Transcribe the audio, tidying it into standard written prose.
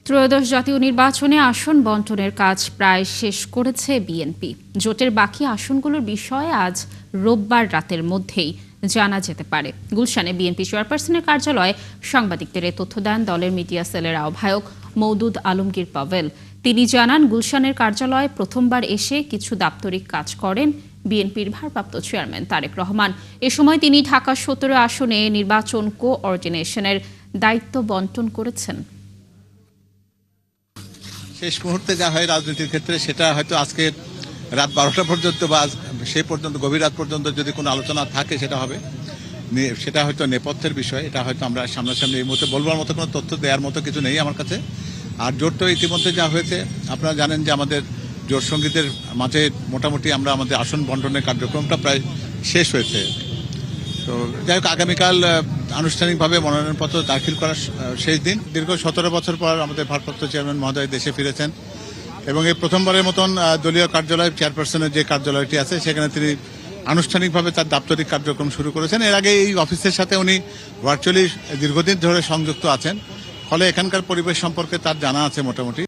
ত্রয়োদশ জাতীয় নির্বাচনে আসন বণ্টনের কাজ প্রায় শেষ করেছে বিএনপি। জোটের বাকি আসনগুলোর বিষয়ে আজ রোববার রাতের মধ্যেই জানা যেতে পারে। গুলশানে বিএনপি চেয়ারপারসনের কার্যালয়ে সাংবাদিকদের এ তথ্য দেন দলের মিডিয়া সেলের আহ্বায়ক মওদুদ আলমগীর পাভেল। তিনি জানান, গুলশানের কার্যালয়ে প্রথমবার এসে কিছু দাপ্তরিক কাজ করেন বিএনপির ভারপ্রাপ্ত চেয়ারম্যান তারেক রহমান। এ সময় তিনি ঢাকা ১৭ আসনে নির্বাচন কোঅর্ডিনেশনের দায়িত্ব বণ্টন করেছেন। শেষ মুহূর্তে যা হয় রাজনীতির ক্ষেত্রে সেটা হয়তো আজকে রাত ১২টা পর্যন্ত বা সেই পর্যন্ত গভীর রাত পর্যন্ত যদি কোনো আলোচনা থাকে সেটা হবে, সেটা হয়তো নেপথ্যের বিষয়। এটা হয়তো আমরা সামনাসামনি এই মুহূর্তে বলবার মতো কোনো তথ্য দেওয়ার মতো কিছু নেই আমার কাছে। আর জোট তো ইতিমধ্যে যা হয়েছে আপনারা জানেন যে আমাদের জোট সঙ্গীতের মাঝে মোটামুটি আমরা আমাদের আসন বণ্টনের কার্যক্রমটা প্রায় শেষ হয়েছে। তো যাই হোক, আগামীকাল আনুষ্ঠানিকভাবে মনোনয়নপত্র দাখিল করার শেষ দিন। দীর্ঘ ১৭ বছর পর আমাদের ভারপ্রাপ্ত চেয়ারম্যান মহোদয় দেশে ফিরেছেন এবং এই প্রথমবারের মতন দলীয় কার্যালয় চেয়ারপারসনের যে কার্যালয়টি আছে সেখানে তিনি আনুষ্ঠানিকভাবে তার দাপ্তরিক কার্যক্রম শুরু করেছেন। এর আগে এই অফিসের সাথে উনি ভার্চুয়ালি দীর্ঘদিন ধরে সংযুক্ত আছেন, ফলে এখানকার পরিবেশ সম্পর্কে তার জানা আছে মোটামুটি।